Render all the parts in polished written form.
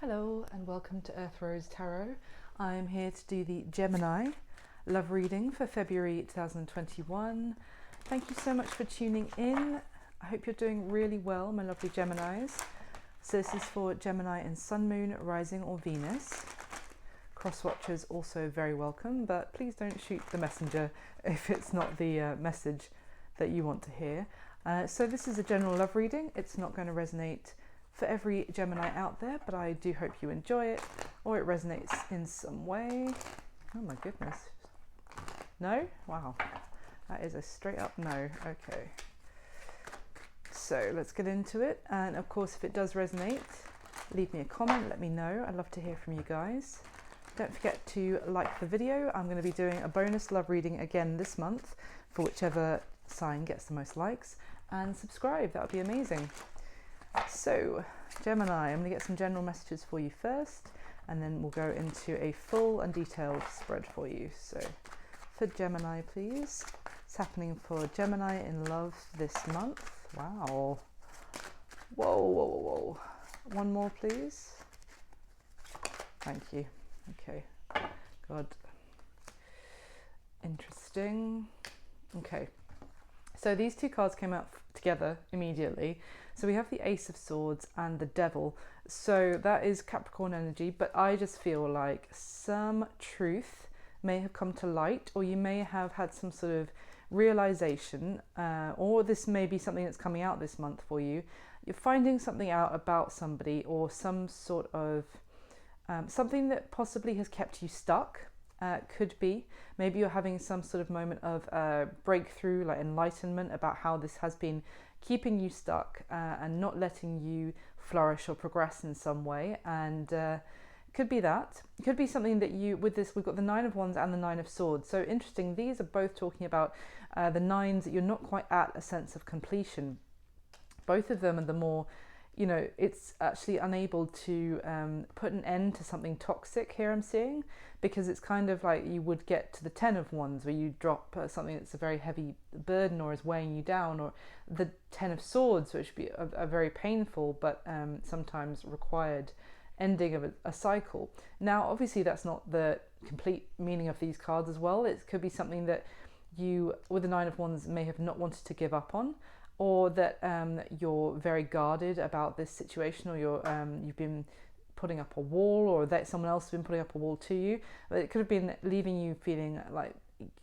Hello and welcome to Earth Rose Tarot. I'm here to do the Gemini love reading for February 2021. Thank you so much for tuning in. I hope you're doing really well, my lovely Geminis. So this is for Gemini and Sun, Moon, Rising or Venus. Cross watchers also very welcome, but please don't shoot the messenger if it's not the message that you want to hear. So this is a general love reading. It's not going to resonate for every Gemini out there, but I do hope you enjoy it or it resonates in some way. Oh my goodness. No? Wow. That is a straight up no. Okay. So let's get into it. And of course, if it does resonate, leave me a comment, let me know. I'd love to hear from you guys. Don't forget to like the video. I'm going to be doing a bonus love reading again this month for whichever sign gets the most likes. And subscribe, that would be amazing. So, Gemini, I'm going to get some general messages for you first, and then we'll go into a full and detailed spread for you. So, for Gemini, please. What's happening for Gemini in love this month? Wow. Whoa, whoa, whoa, whoa. One more, please. Thank you. Okay. God. Interesting. Okay. So these two cards came out together immediately. So we have the Ace of Swords and the Devil. So that is Capricorn energy, but I just feel like some truth may have come to light, or you may have had some sort of realization, or this may be something that's coming out this month for you. You're finding something out about somebody, or some sort of something that possibly has kept you stuck. Could be. Maybe you're having some sort of moment of breakthrough, like enlightenment about how this has been keeping you stuck and not letting you flourish or progress in some way. And could be that. It could be something that you, with this, we've got the Nine of Wands and the Nine of Swords. So interesting, these are both talking about the nines that you're not quite at a sense of completion. Both of them are the more, you know, it's actually unable to put an end to something toxic here I'm seeing, because it's kind of like you would get to the Ten of Wands where you drop something that's a very heavy burden or is weighing you down, or the Ten of Swords, which would be a very painful but sometimes required ending of a cycle. Now, obviously that's not the complete meaning of these cards as well. It could be something that you, with the Nine of Wands, may have not wanted to give up on, or that you're very guarded about this situation, or you've been putting up a wall, or that someone else has been putting up a wall to you. But it could have been leaving you feeling like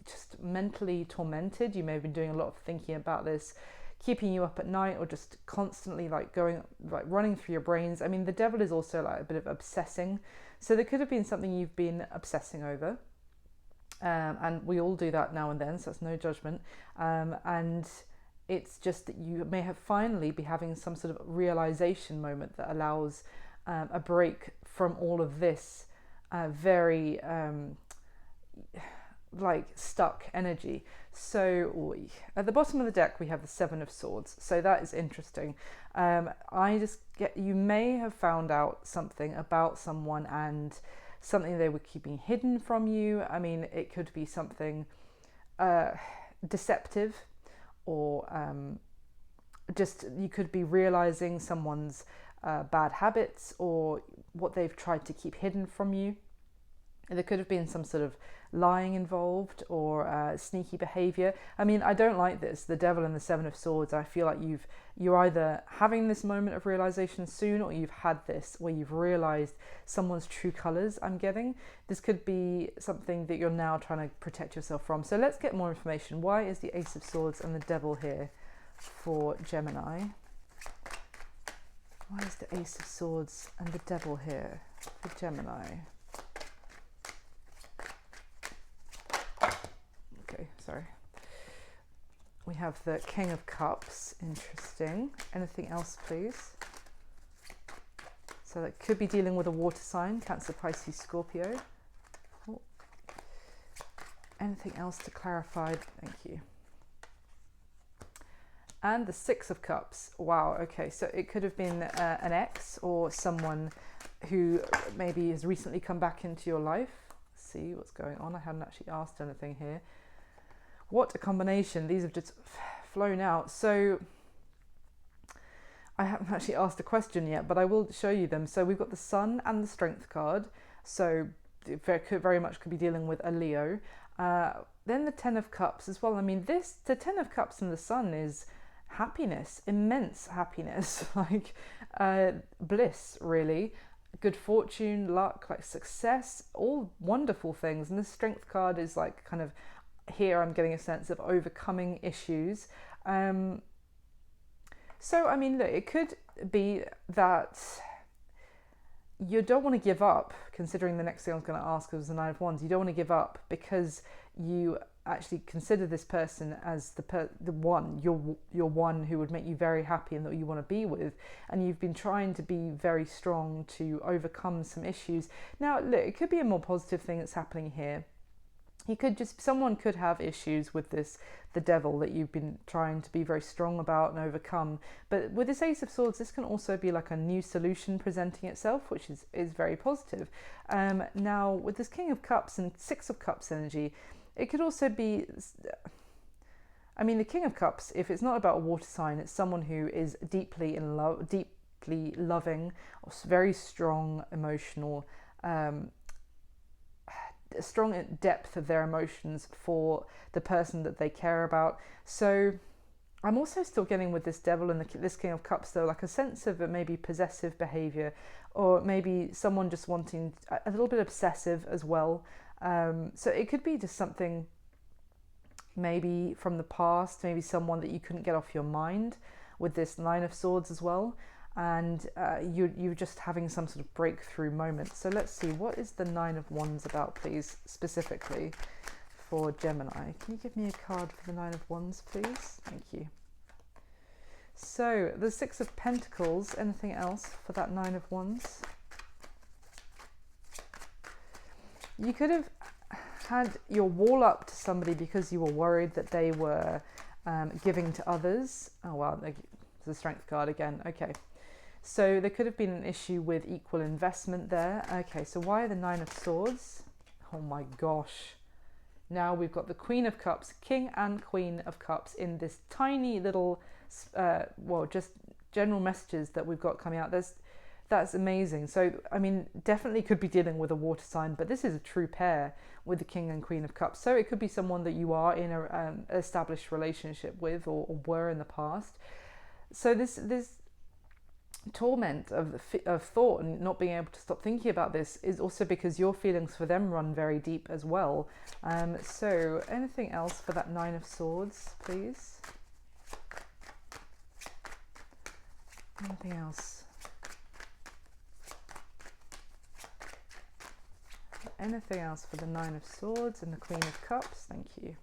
just mentally tormented. You may have been doing a lot of thinking about this, keeping you up at night, or just constantly like running through your brains. I mean, the Devil is also like a bit of obsessing. So there could have been something you've been obsessing over. And we all do that now and then, so that's no judgment. And it's just that you may have finally be having some sort of realization moment that allows a break from all of this very like stuck energy. So at the bottom of the deck we have the Seven of Swords. So that is interesting. I just get, you may have found out something about someone and something they were keeping hidden from you. I mean, it could be something deceptive, or just you could be realizing someone's bad habits or what they've tried to keep hidden from you. There could have been some sort of lying involved, or sneaky behavior. I mean, I don't like this, the Devil and the Seven of Swords. I feel like you're either having this moment of realization soon, or you've had this where you've realized someone's true colors. I'm getting this could be something that you're now trying to protect yourself from. So let's get more information. Why is the Ace of Swords and the Devil here for Gemini? Why is the Ace of Swords and the Devil here for Gemini? Okay, sorry. We have the King of Cups. Interesting. Anything else, please? So that could be dealing with a water sign, Cancer, Pisces, Scorpio. Oh. Anything else to clarify? Thank you. And the Six of Cups. Wow, okay, so it could have been an ex, or someone who maybe has recently come back into your life. Let's see what's going on. I haven't actually asked anything here. What a combination. These have just flown out. So I haven't actually asked a question yet, but I will show you them. So we've got the Sun and the Strength card. So it very much could be dealing with a Leo. Then the Ten of Cups as well. I mean, the Ten of Cups and the Sun is happiness, immense happiness, like bliss, really. Good fortune, luck, like success, all wonderful things. And the Strength card is like kind of here I'm getting a sense of overcoming issues. So, I mean, look, it could be that you don't want to give up, considering the next thing I was going to ask was the Nine of Wands. You don't want to give up because you actually consider this person as the one, your one who would make you very happy and that you want to be with. And you've been trying to be very strong to overcome some issues. Now, look, it could be a more positive thing that's happening here. Someone could have issues with the devil that you've been trying to be very strong about and overcome. But with this Ace of Swords, this can also be like a new solution presenting itself, which is very positive. Now, with this King of Cups and Six of Cups energy, it could also be, I mean, the King of Cups, if it's not about a water sign, it's someone who is deeply in love, deeply loving, or very strong emotional, strong depth of their emotions for the person that they care about. So I'm also still getting with this devil and this King of Cups, though, like a sense of maybe possessive behavior, or maybe someone just wanting a little bit obsessive as well. So it could be just something maybe from the past, maybe someone that you couldn't get off your mind with this Nine of Swords as well. And you're just having some sort of breakthrough moment. So let's see, what is the Nine of Wands about, please, specifically for Gemini? Can you give me a card for the Nine of Wands, please? Thank you. So the Six of Pentacles, anything else for that Nine of Wands? You could have had your wall up to somebody because you were worried that they were giving to others. Oh, wow, the Strength card again. Okay. So there could have been an issue with equal investment there. Okay, so why the Nine of Swords? Oh my gosh. Now we've got the Queen of Cups, King and Queen of Cups in this tiny little, well, just general messages that we've got coming out. That's amazing. So, I mean, definitely could be dealing with a water sign, but this is a true pair with the King and Queen of Cups. So it could be someone that you are in an established relationship with or were in the past. So this torment of thought and not being able to stop thinking about this is also because your feelings for them run very deep as well. So anything else for that Nine of Swords, please? Anything else? Anything else for the Nine of Swords and the Queen of Cups? Thank you.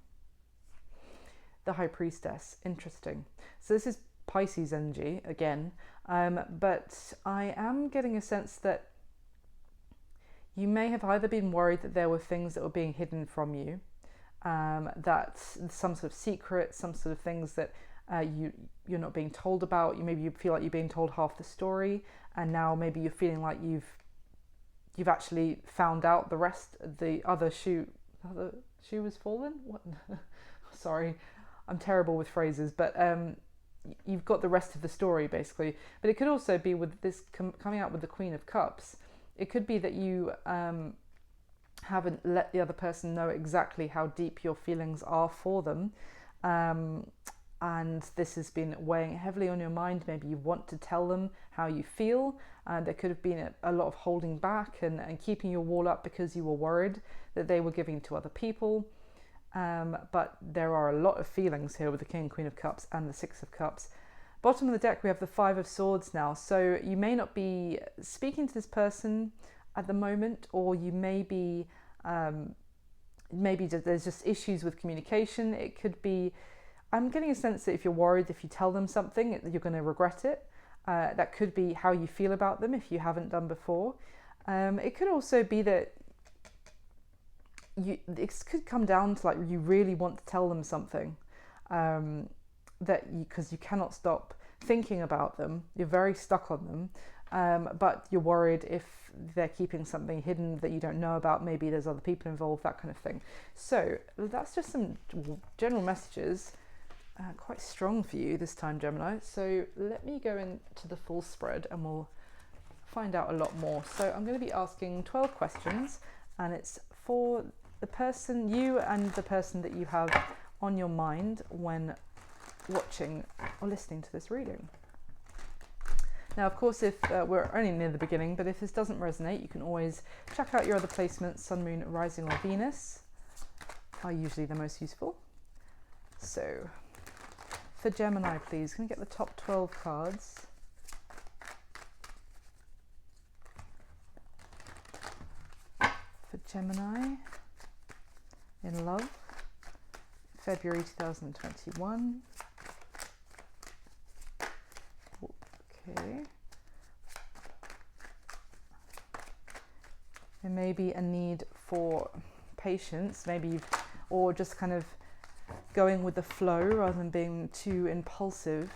The High Priestess, interesting. So this is Pisces energy again, but I am getting a sense that you may have either been worried that there were things that were being hidden from you, that some sort of secret, some sort of things that you're not being told about. Maybe you feel like you're being told half the story, and now maybe you're feeling like you've actually found out the rest. The other shoe has fallen. What? Sorry, I'm terrible with phrases, but you've got the rest of the story basically. But it could also be with this coming out with the Queen of Cups. It could be that you haven't let the other person know exactly how deep your feelings are for them, and this has been weighing heavily on your mind. Maybe you want to tell them how you feel, and there could have been a lot of holding back and keeping your wall up because you were worried that they were giving to other people. But there are a lot of feelings here with the King and Queen of Cups and the Six of Cups. Bottom of the deck, we have the Five of Swords now. So you may not be speaking to this person at the moment, or you may be, there's just issues with communication. It could be, I'm getting a sense that if you're worried, if you tell them something, you're going to regret it. That could be how you feel about them if you haven't done before. It could also be that it could come down to like you really want to tell them something, because you cannot stop thinking about them. You're very stuck on them, but you're worried if they're keeping something hidden that you don't know about. Maybe there's other people involved, that kind of thing. So that's just some general messages. quite strong for you this time, Gemini. So let me go into the full spread and we'll find out a lot more. So I'm going to be asking 12 questions, and it's for the person, you and the person that you have on your mind when watching or listening to this reading. Now, of course, if we're only near the beginning, but if this doesn't resonate, you can always check out your other placements. Sun, Moon, Rising or Venus are usually the most useful. So for Gemini, please, can we get the top 12 cards? For Gemini, in love, February 2021. Okay. There may be a need for patience, maybe or just kind of going with the flow rather than being too impulsive.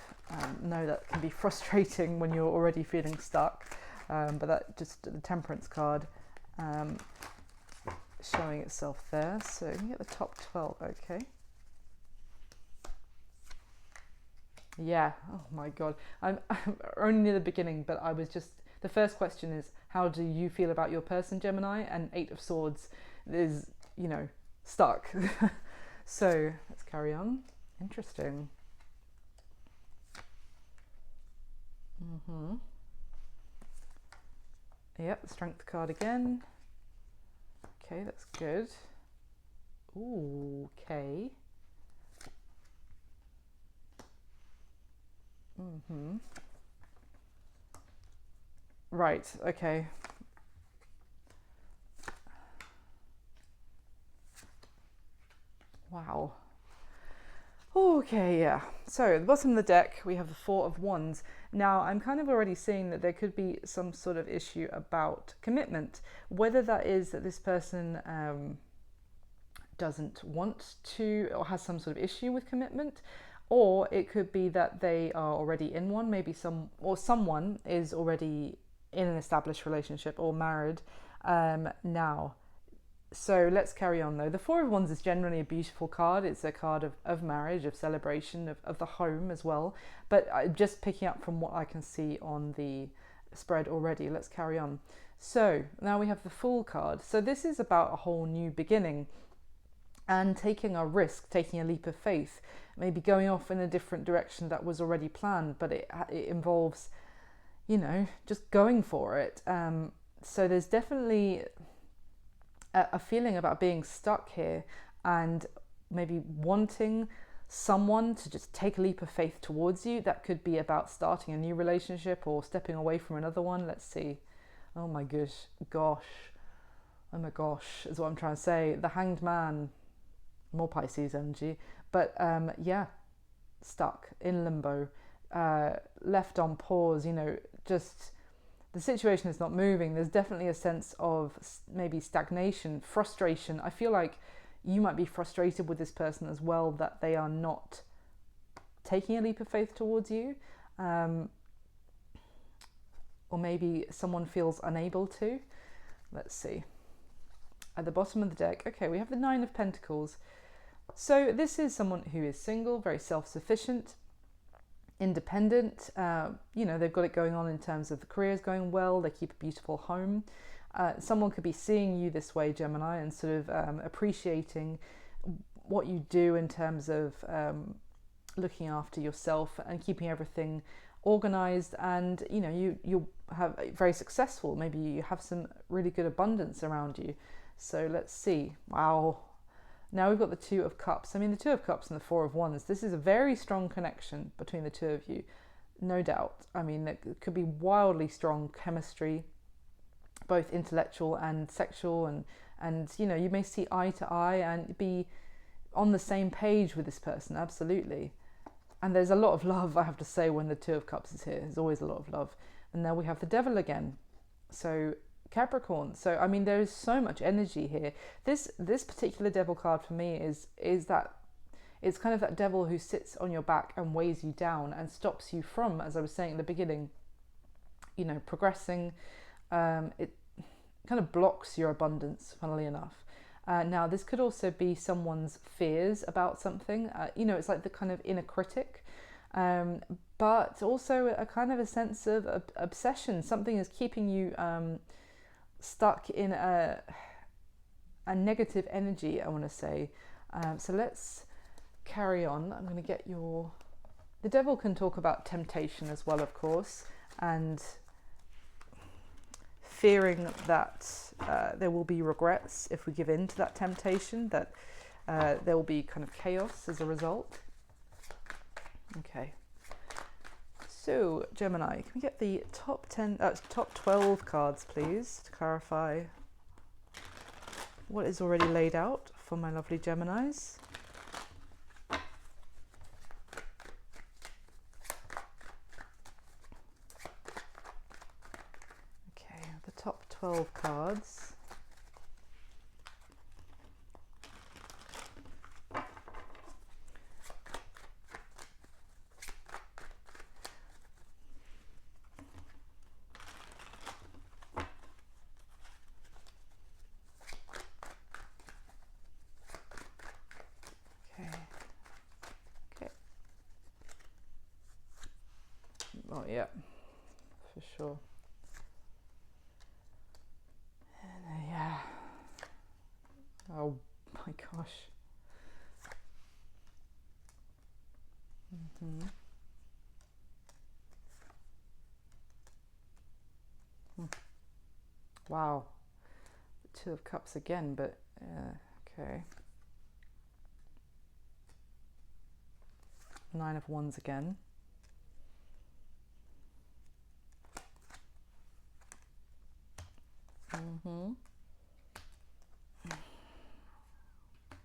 No, that can be frustrating when you're already feeling stuck. But that just the Temperance card showing itself there. So you can get the top 12, okay. Yeah, oh my God. I'm only near the beginning, but I was just, the first question is, how do you feel about your person, Gemini? And 8 of Swords is, you know, stuck. So let's carry on. Interesting. Yep, the Strength card again. Okay, that's good. Ooh, okay. Right, okay. Wow. Okay, yeah. So at the bottom of the deck, we have the Four of Wands. Now, I'm kind of already seeing that there could be some sort of issue about commitment, whether that is that this person doesn't want to or has some sort of issue with commitment, or it could be that they are already in one. Maybe someone is already in an established relationship or married now. So let's carry on though. The Four of Wands is generally a beautiful card. It's a card of marriage, of celebration, of the home as well. But just picking up from what I can see on the spread already, let's carry on. So now we have the Fool card. So this is about a whole new beginning and taking a risk, taking a leap of faith, maybe going off in a different direction that was already planned, but it involves, you know, just going for it. So there's definitely a feeling about being stuck here and maybe wanting someone to just take a leap of faith towards you. That could be about starting a new relationship or stepping away from another one. Let's see. Oh my gosh. Oh my gosh is what I'm trying to say. The Hanged Man, more Pisces energy. But yeah, stuck in limbo, left on pause, you know, just the situation is not moving. There's definitely a sense of maybe stagnation, frustration. I feel like you might be frustrated with this person as well, that they are not taking a leap of faith towards you. Or maybe someone feels unable to. Let's see. At the bottom of the deck, okay, we have the Nine of Pentacles. So this is someone who is single, very self-sufficient, independent, you know, they've got it going on in terms of the career's going well, they keep a beautiful home. Someone could be seeing you this way, Gemini, and sort of appreciating what you do in terms of looking after yourself and keeping everything organized, and you know, you'll have very successful, maybe you have some really good abundance around you. So let's see. Wow. Now we've got the Two of Cups. I mean, the Two of Cups and the Four of Wands, this is a very strong connection between the two of you, no doubt. I mean, there could be wildly strong chemistry, both intellectual and sexual, and you know, you may see eye to eye and be on the same page with this person, absolutely. And there's a lot of love, I have to say, when the Two of Cups is here. There's always a lot of love. And now we have the Devil again. So Capricorn. So I mean, there is so much energy here. This particular Devil card for me is that it's kind of that devil who sits on your back and weighs you down and stops you from, as I was saying at the beginning, you know, progressing. It kind of blocks your abundance, funnily enough. Now, this could also be someone's fears about something. It's like the kind of inner critic, but also a kind of a sense of obsession. Something is keeping you stuck in a negative energy, I want to say. So let's carry on. I'm going to get your... The devil can talk about temptation as well, of course, and fearing that there will be regrets if we give in to that temptation, that there will be kind of chaos as a result. Okay. So, Gemini, can we get the top 12 cards, please, to clarify what is already laid out for my lovely Geminis? Okay, the top 12 cards. Oh yeah, for sure. And yeah. Oh my gosh. Wow. The Two of Cups again, but okay. Nine of Wands again.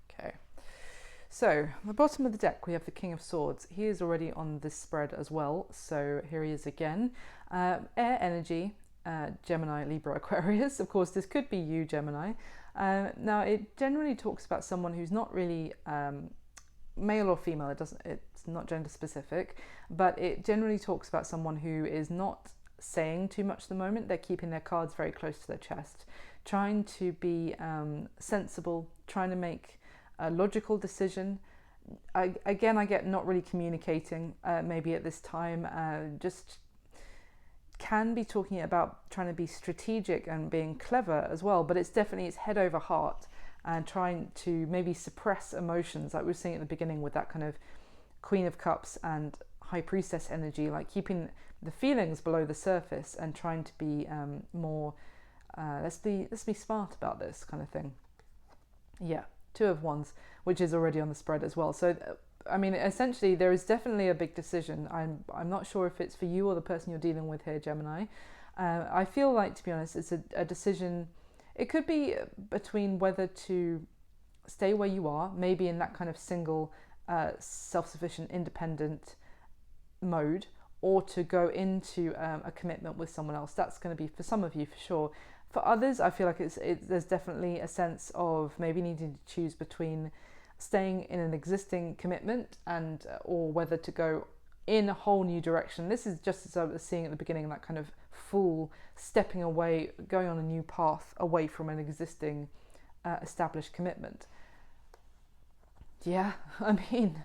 Okay, so the bottom of the deck we have the King of Swords. He is already on this spread as well, so here he is again. Air energy, Gemini, Libra, Aquarius. Of course, this could be you, Gemini. Now, it generally talks about someone who's not really male or female. It's not gender specific, but it generally talks about someone who is not saying too much at the moment. They're keeping their cards very close to their chest, trying to be sensible, trying to make a logical decision. I get not really communicating maybe at this time, just can be talking about trying to be strategic and being clever as well, but it's head over heart and trying to maybe suppress emotions, like we were seeing at the beginning with that kind of Queen of Cups and High Priestess energy, like keeping the feelings below the surface and trying to be more let's be smart about this kind of thing. Yeah, Two of Wands, which is already on the spread as well. So I mean, essentially there is definitely a big decision. I'm not sure if it's for you or the person you're dealing with here, Gemini. I feel like, to be honest, it's a decision. It could be between whether to stay where you are, maybe in that kind of single self-sufficient independent mode, or to go into a commitment with someone else. That's going to be for some of you for sure. For others, I feel like there's definitely a sense of maybe needing to choose between staying in an existing commitment and or whether to go in a whole new direction. This is just as I was seeing at the beginning, that kind of full stepping away, going on a new path away from an existing established commitment. Yeah, I mean,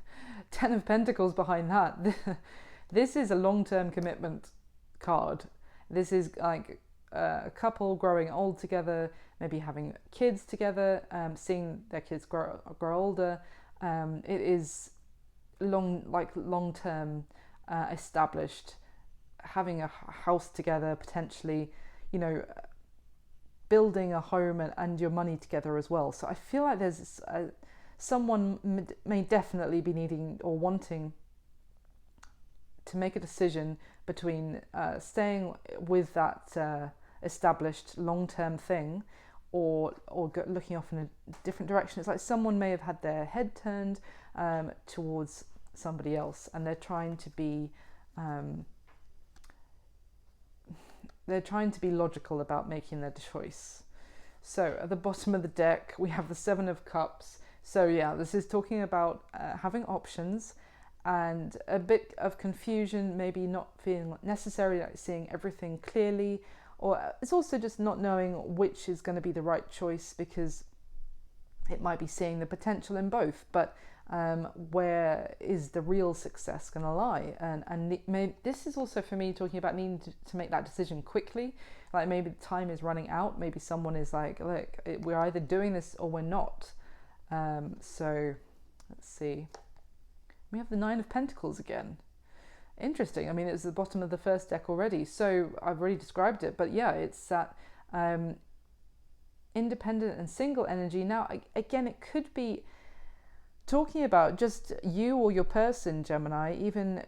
10 of Pentacles behind that. This is a long-term commitment card. This is like a couple growing old together, maybe having kids together, seeing their kids grow older. It is long-term, established, having a house together, potentially, building a home and your money together as well. So I feel like there's someone may definitely be needing or wanting to make a decision between staying with that established long-term thing or looking off in a different direction. It's like someone may have had their head turned towards somebody else, and they're trying to be logical about making their choice. So at the bottom of the deck we have the Seven of Cups. So yeah, this is talking about having options and a bit of confusion, maybe not feeling necessarily like seeing everything clearly, or it's also just not knowing which is going to be the right choice, because It might be seeing the potential in both, but where is the real success going to lie? And this is also for me talking about needing to make that decision quickly. Like maybe the time is running out. Maybe someone is like, look, we're either doing this or we're not. So let's see. We have the Nine of Pentacles again. Interesting. I mean, it's the bottom of the first deck already. So I've already described it. But yeah, it's that independent and single energy. Now, again, it could be talking about just you or your person, Gemini, even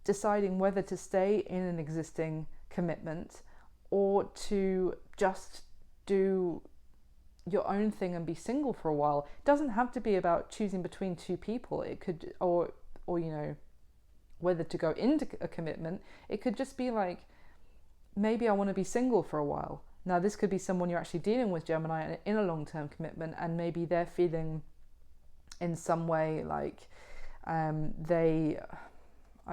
deciding whether to stay in an existing commitment or to just do your own thing and be single for a while. It doesn't have to be about choosing between two people. It could, or you know, whether to go into a commitment. It could just be like, maybe I want to be single for a while. Now, this could be someone you're actually dealing with, Gemini, in a long-term commitment, and maybe they're feeling in some way like I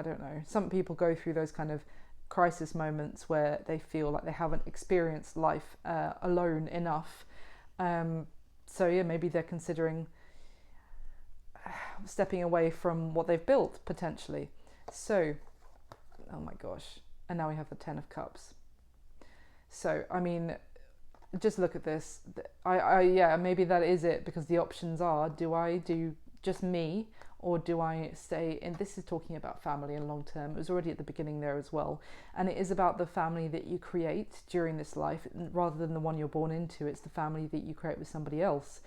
don't know, some people go through those kind of crisis moments where they feel like they haven't experienced life alone enough. So yeah, maybe they're considering stepping away from what they've built potentially. So, oh my gosh, and now we have the Ten of Cups. So, I mean, just look at this. Yeah, maybe that is it, because the options are, do I do just me, or do I stay in? This is talking about family and long term. It was already at the beginning there as well. And it is about the family that you create during this life, rather than the one you're born into. It's the family that you create with somebody else.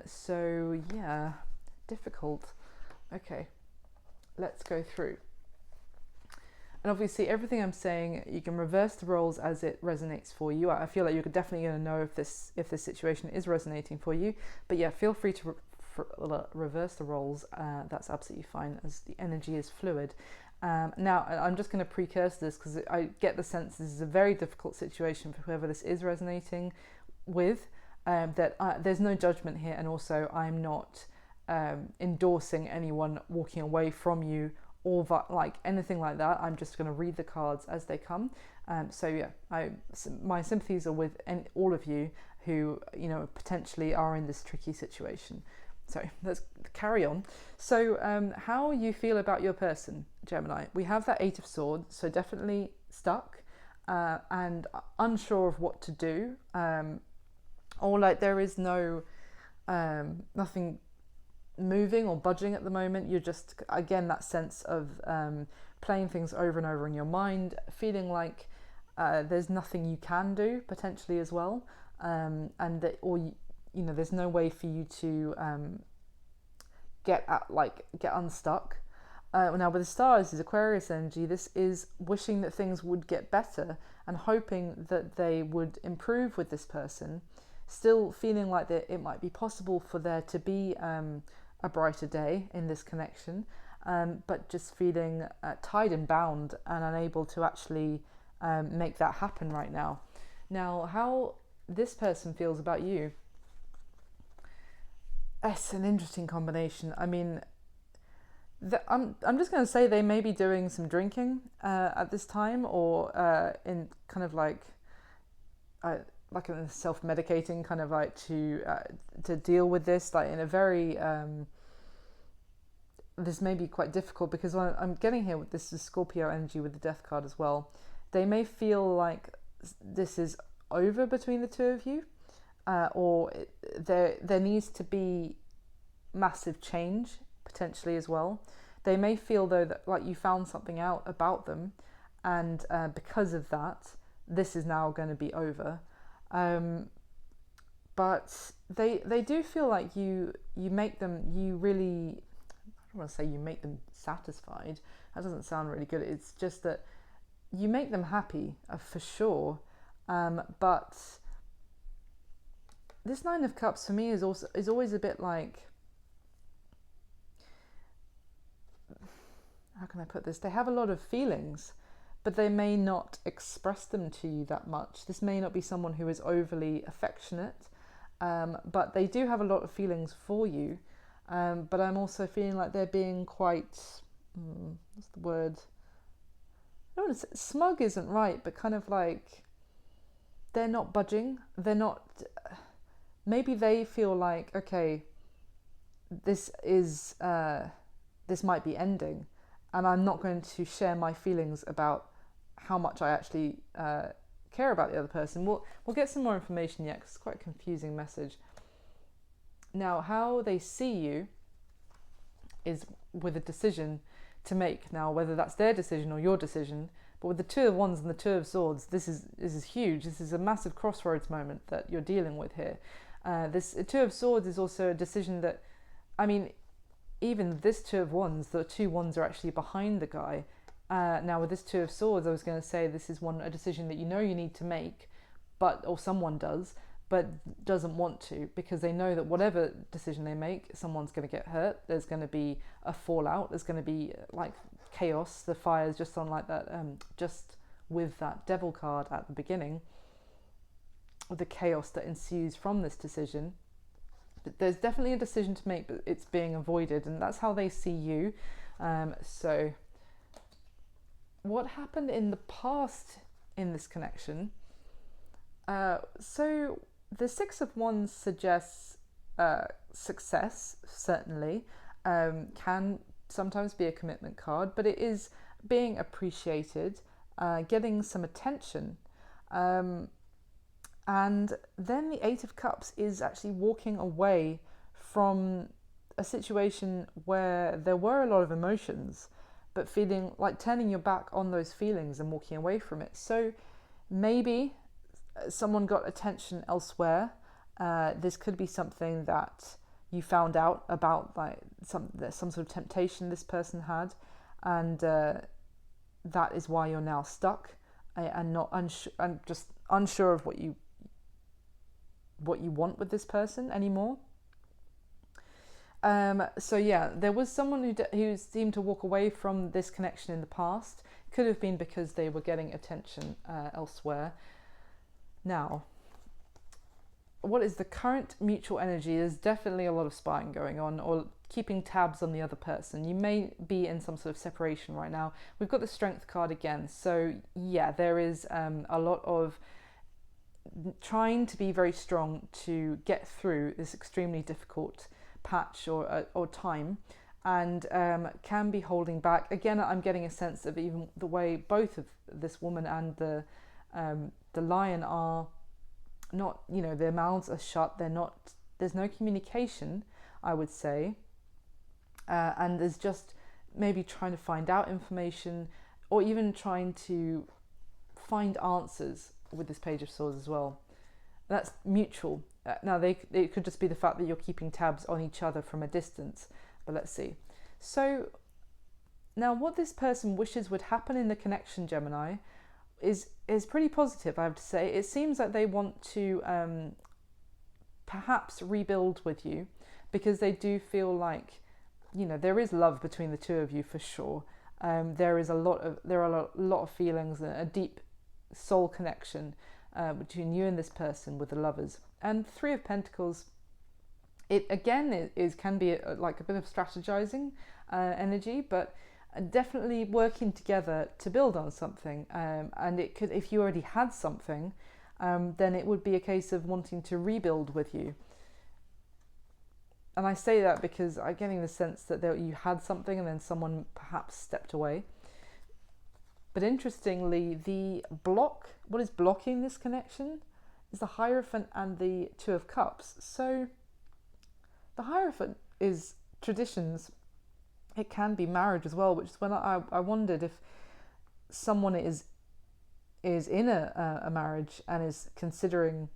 So yeah, difficult. Okay, let's go through. And obviously everything I'm saying, you can reverse the roles as it resonates for you. I feel like you're definitely going to know if this situation is resonating for you. But yeah, feel free to reverse the roles. That's absolutely fine, as the energy is fluid. Now, I'm just going to precurse this because I get the sense this is a very difficult situation for whoever this is resonating with. That there's no judgment here, and also I'm not endorsing anyone walking away from you or like anything like that. I'm just going to read the cards as they come. So yeah, my sympathies are with all of you who, you know, potentially are in this tricky situation. So let's carry on. So how you feel about your person, Gemini? We have that Eight of Swords, so definitely stuck and unsure of what to do, or like there is no nothing moving or budging at the moment. You're just, again, that sense of playing things over and over in your mind, feeling like there's nothing you can do potentially as well, and that, or you know, there's no way for you to get unstuck. Now with the stars is Aquarius energy. This is wishing that things would get better and hoping that they would improve with this person, still feeling like that it might be possible for there to be a brighter day in this connection, but just feeling tied and bound and unable to actually make that happen right now. Now, how this person feels about you, it's an interesting combination. I mean, I'm just going to say they may be doing some drinking at this time, or in kind of like a self-medicating, kind of like to deal with this, like in a very this may be quite difficult, because I'm getting here with this is Scorpio energy with the Death card as well. They may feel like this is over between the two of you, or there needs to be massive change potentially as well. They may feel though that like you found something out about them, and because of that, this is now going to be over. But they do feel like you make them, you really, I don't want to say you make them satisfied. That doesn't sound really good. It's just that you make them happy for sure. But this Nine of Cups for me is always a bit like, how can I put this? They have a lot of feelings, but they may not express them to you that much. This may not be someone who is overly affectionate, but they do have a lot of feelings for you. But I'm also feeling like they're being quite, what's the word? I don't want to say, smug isn't right, but kind of like they're not budging. They're not maybe they feel like, okay, this might be ending, and I'm not going to share my feelings about how much I actually care about the other person. We'll get some more information yet, because it's quite a confusing message. Now, how they see you is with a decision to make. Now, whether that's their decision or your decision, but with the Two of Wands and the Two of Swords, this is huge. This is a massive crossroads moment that you're dealing with here. This Two of Swords is also a decision that, I mean, even this Two of Wands, the two wands are actually behind the guy. Now, with this Two of Swords, I was going to say this is a decision that you know you need to make, or someone does, but doesn't want to, because they know that whatever decision they make, someone's going to get hurt. There's going to be a fallout. There's going to be like chaos. The fire's just on like that, just with that Devil card at the beginning, the chaos that ensues from this decision. But there's definitely a decision to make, but it's being avoided, and that's how they see you. So what happened in the past in this connection? So the Six of Wands suggests success, certainly. Can sometimes be a commitment card, but it is being appreciated, getting some attention. And then the Eight of Cups is actually walking away from a situation where there were a lot of emotions, but feeling like turning your back on those feelings and walking away from it. So maybe someone got attention elsewhere. This could be something that you found out about, like some sort of temptation this person had, and that is why you're now stuck and just unsure of what you want with this person anymore. So yeah, there was someone who seemed to walk away from this connection in the past. Could have been because they were getting attention elsewhere. Now, what is the current mutual energy? There's definitely a lot of spying going on, or keeping tabs on the other person. You may be in some sort of separation right now. We've got the Strength card again. So yeah, there is a lot of trying to be very strong to get through this extremely difficult patch or time, and can be holding back. Again, I'm getting a sense of even the way both of this woman and the Lion are not, their mouths are shut. There's no communication, I would say, and there's just maybe trying to find out information, or even trying to find answers with this Page of Swords as well. That's mutual. Now, it could just be the fact that you're keeping tabs on each other from a distance, but let's see. So now what this person wishes would happen in the connection, Gemini, is pretty positive, I have to say. It seems like they want to perhaps rebuild with you, because they do feel like, there is love between the two of you for sure. There are a lot of feelings, and a deep soul connection between you and this person with the Lovers. And Three of Pentacles, it again can be like a bit of strategizing energy, but definitely working together to build on something. And it could, if you already had something, then it would be a case of wanting to rebuild with you. And I say that because I'm getting the sense that you had something and then someone perhaps stepped away. But interestingly, what is blocking this connection is the Hierophant and the Two of Cups. So the Hierophant is traditions. It can be marriage as well, which is when I wondered if someone is in a marriage and is considering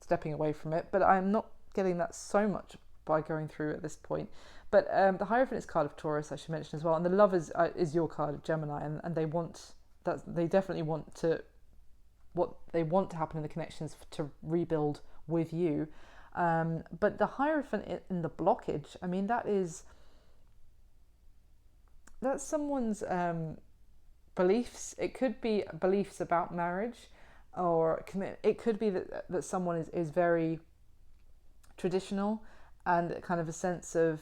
stepping away from it. But I'm not getting that so much by going through at this point. But the Hierophant is card of Taurus, I should mention as well, and the Lovers is your card of Gemini, and they want that. They definitely want to. What they want to happen in the connections to rebuild with you. But the Hierophant in the blockage, I mean, that's someone's beliefs. It could be beliefs about marriage, or it could be that someone is very traditional, and kind of a sense of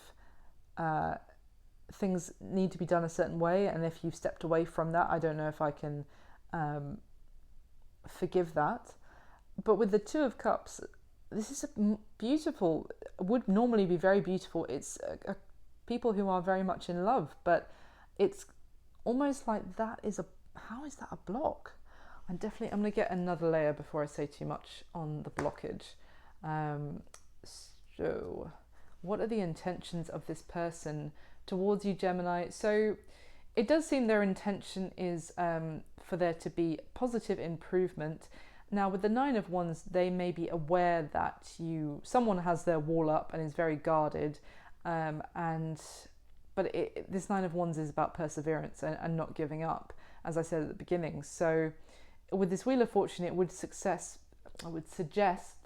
things need to be done a certain way, and if you've stepped away from that, I don't know if I can forgive that. But with the Two of Cups, this is beautiful, would normally be very beautiful. It's people who are very much in love, but it's almost like that is how is that a block? I'm going to get another layer before I say too much on the blockage. So what are the intentions of this person towards you, Gemini? So it does seem their intention is for there to be positive improvement. Now, with the Nine of Wands, they may be aware that someone has their wall up and is very guarded, but this Nine of Wands is about perseverance and not giving up, as I said at the beginning. So with this Wheel of Fortune, I would suggest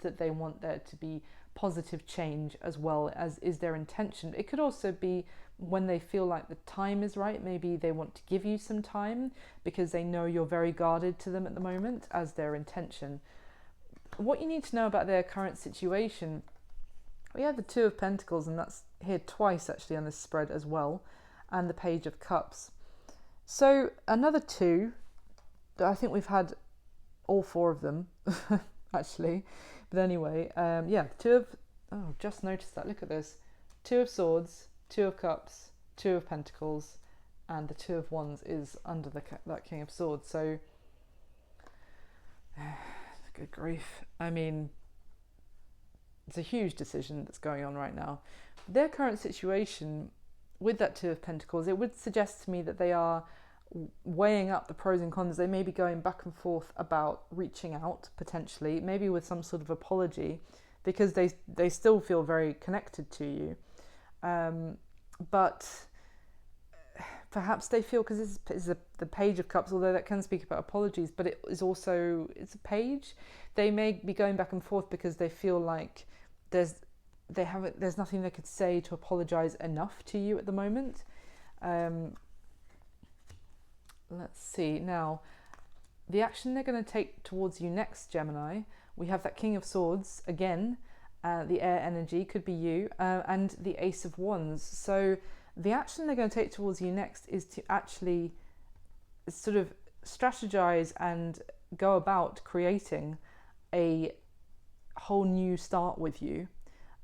that they want there to be positive change as well, as is their intention. It could also be when they feel like the time is right. Maybe they want to give you some time because they know you're very guarded to them at the moment, as their intention. What you need to know about their current situation, we have the Two of Pentacles, and that's here twice actually on this spread as well, and the Page of Cups. So another two, I think we've had all four of them actually, but anyway, just noticed that, look at this, Two of Swords, Two of Cups, Two of Pentacles, and the Two of Wands is under that King of Swords. So good grief, I mean, it's a huge decision that's going on right now. Their current situation with that Two of Pentacles, it would suggest to me that they are weighing up the pros and cons. They may be going back and forth about reaching out, potentially, maybe with some sort of apology, because they still feel very connected to you. But perhaps they feel, because this is the Page of Cups, although that can speak about apologies, but it's a page. They may be going back and forth because they feel like there's nothing they could say to apologize enough to you at the moment. Let's see now, the action they're going to take towards you next, Gemini. We have that King of Swords again. The air energy could be you, and the Ace of Wands. So the action they're going to take towards you next is to actually sort of strategize and go about creating a whole new start with you.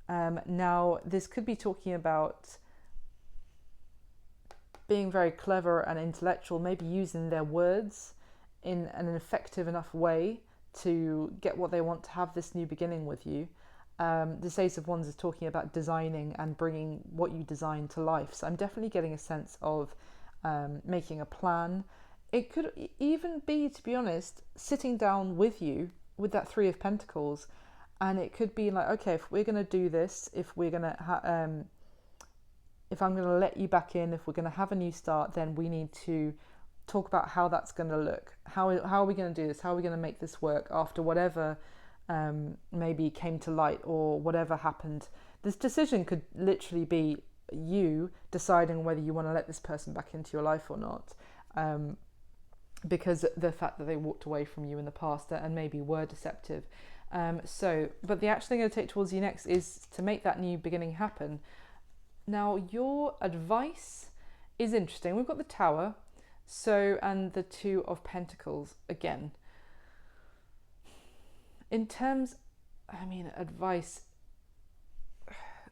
Now, this could be talking about being very clever and intellectual, maybe using their words in an effective enough way to get what they want, to have this new beginning with you. This Ace of Wands is talking about designing and bringing what you design to life. So I'm definitely getting a sense of making a plan. It could even be, to be honest, sitting down with you with that Three of Pentacles, and it could be like, okay, if we're going to do this, if we're going to if I'm going to let you back in, if we're going to have a new start, then we need to talk about how that's going to look. How are we going to do this? How are we going to make this work after whatever maybe came to light or whatever happened? This decision could literally be you deciding whether you want to let this person back into your life or not, because the fact that they walked away from you in the past and maybe were deceptive. But the action they're going to take towards you next is to make that new beginning happen. Now, your advice is interesting. We've got the Tower, and the Two of Pentacles again. In terms, advice,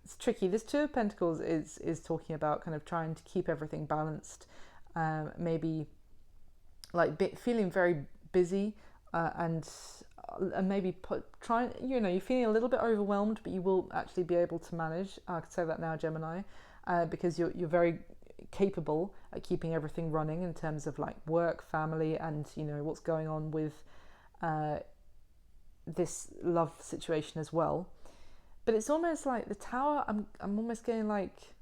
it's tricky. This Two of Pentacles is talking about kind of trying to keep everything balanced, maybe like feeling very busy, and maybe you're feeling a little bit overwhelmed, but you will actually be able to manage. I could say that now, Gemini, because you're very capable at keeping everything running in terms of like work, family, and what's going on with this love situation as well. But it's almost like the Tower, I'm almost getting like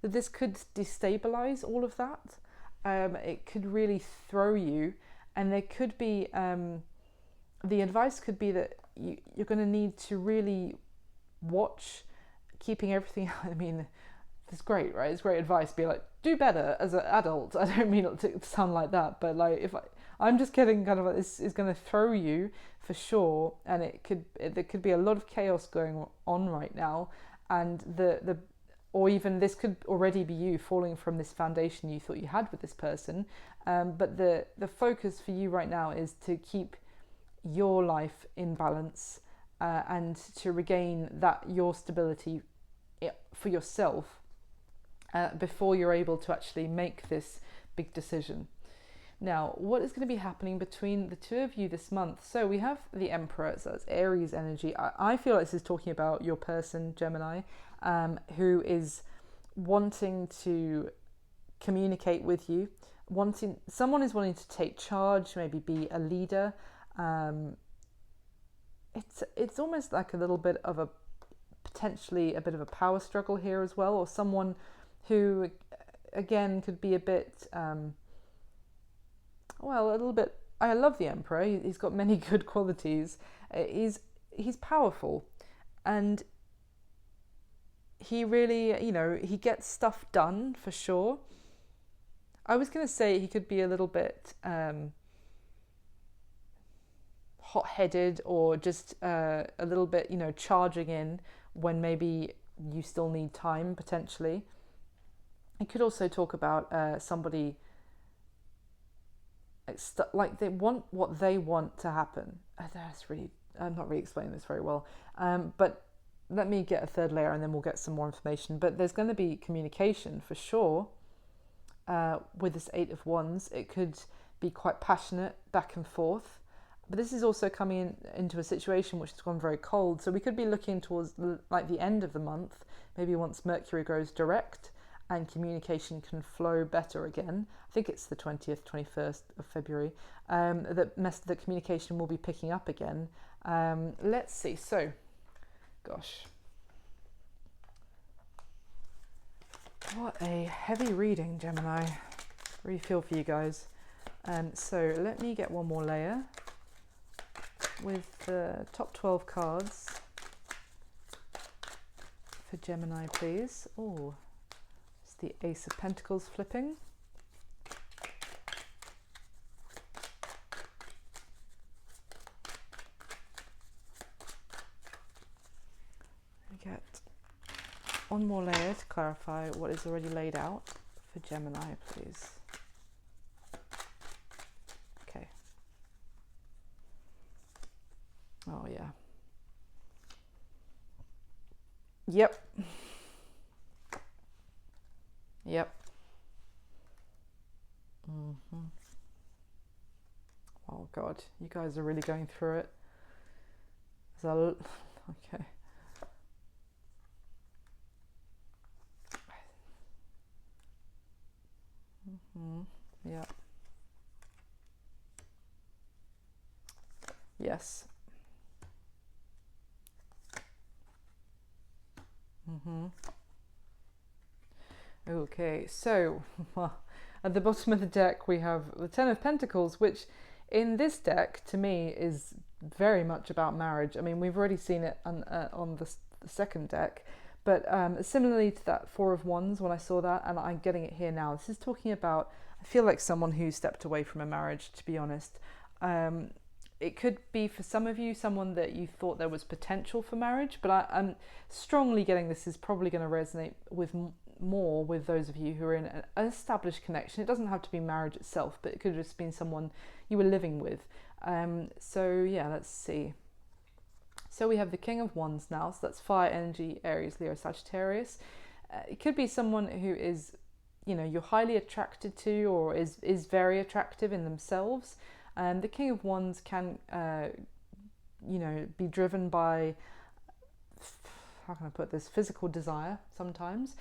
that this could destabilize all of that. It could really throw you, and there could be the advice could be that you're going to need to really watch keeping everything. It's great, right? It's great advice. Be like, do better as an adult. I don't mean it to sound like that, but like I'm just getting kind of like, this is going to throw you for sure, and there could be a lot of chaos going on right now, and or even this could already be you falling from this foundation you thought you had with this person. But the focus for you right now is to keep your life in balance, and to regain that your stability for yourself before you're able to actually make this big decision. Now, what is going to be happening between the two of you this month? So we have the Emperor, so that's Aries energy. I feel like this is talking about your person, Gemini, who is wanting to communicate with you. Someone is wanting to take charge, maybe be a leader. It's almost like a little bit of potentially a bit of a power struggle here as well, or someone who, again, could be a bit... well, a little bit. I love the Emperor. He's got many good qualities. He's powerful, and he really, he gets stuff done for sure. I was going to say he could be a little bit hot-headed, or just a little bit, charging in when maybe you still need time potentially. He could also talk about somebody. Like they want what they want to happen. I'm not really explaining this very well. But let me get a third layer and then we'll get some more information. But there's going to be communication for sure with this Eight of Wands. It could be quite passionate, back and forth. But this is also coming into a situation which has gone very cold. So we could be looking towards like the end of the month, maybe once Mercury goes direct, and communication can flow better again. I think it's the 20th, 21st of February, that communication will be picking up again. Let's see. So, gosh. What a heavy reading, Gemini. Really feel for you guys. So let me get one more layer with the top 12 cards for Gemini, please. Oh, the Ace of Pentacles flipping. We get one more layer to clarify what is already laid out for Gemini, please. Okay. Oh yeah. Yep. Yep. Oh God, you guys are really going through it. Okay. Yeah. Yes. Okay, so at the bottom of the deck we have the Ten of Pentacles, which in this deck to me is very much about marriage. I mean, we've already seen it on the second deck, but similarly to that Four of Wands when I saw that, and I'm getting it here now. This is talking about, I feel like someone who stepped away from a marriage, to be honest. It could be for some of you someone that you thought there was potential for marriage, but I'm strongly getting this is probably going to resonate with more with those of you who are in an established connection. It doesn't have to be marriage itself, but it could have just been someone you were living with. So yeah, let's see. So we have the King of Wands now, so that's fire energy, Aries, Leo, Sagittarius. It could be someone who is, you're highly attracted to, or is very attractive in themselves. The King of Wands can, be driven by, how can I put this, physical desire sometimes.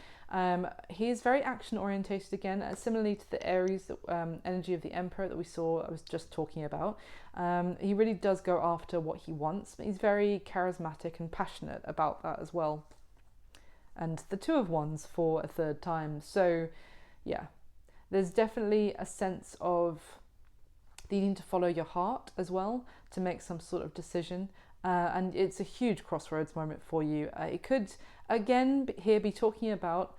He is very action orientated again, similarly to the Aries energy of the Emperor that I was just talking about. He really does go after what he wants, but he's very charismatic and passionate about that as well. And the Two of Wands for a third time. So yeah, there's definitely a sense of needing to follow your heart as well to make some sort of decision. And it's a huge crossroads moment for you. It could, again, here be talking about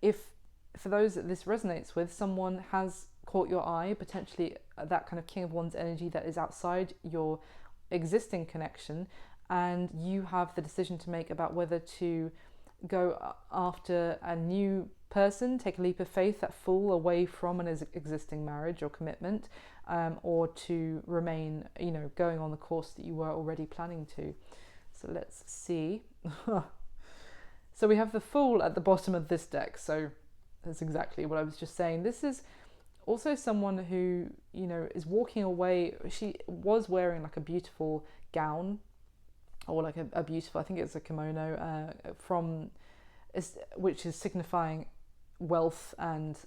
if, for those that this resonates with, someone has caught your eye, potentially that kind of King of Wands energy that is outside your existing connection, and you have the decision to make about whether to go after a new person take a leap of faith, that fall away from an existing marriage or commitment, or to remain, going on the course that you were already planning to. So let's see. So we have the Fool at the bottom of this deck. So that's exactly what I was just saying. This is also someone who, is walking away. She was wearing like a beautiful gown, or like a beautiful, I think it's a kimono, which is signifying wealth and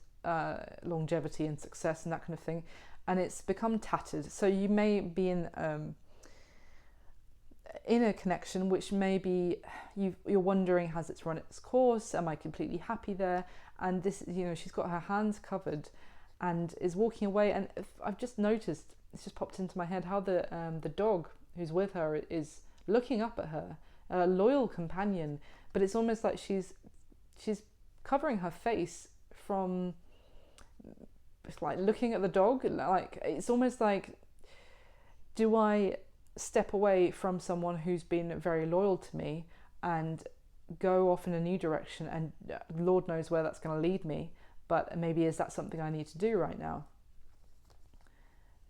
longevity and success and that kind of thing. And it's become tattered. So you may be in a connection which maybe you're wondering, has it run its course? Am I completely happy there? And this, she's got her hands covered and is walking away. And I've just noticed, it's just popped into my head, how the dog who's with her is looking up at her, a loyal companion. But it's almost like she's covering her face from, it's like looking at the dog. Like, it's almost like, do I step away from someone who's been very loyal to me and go off in a new direction, and Lord knows where that's going to lead me, but maybe is that something I need to do right now?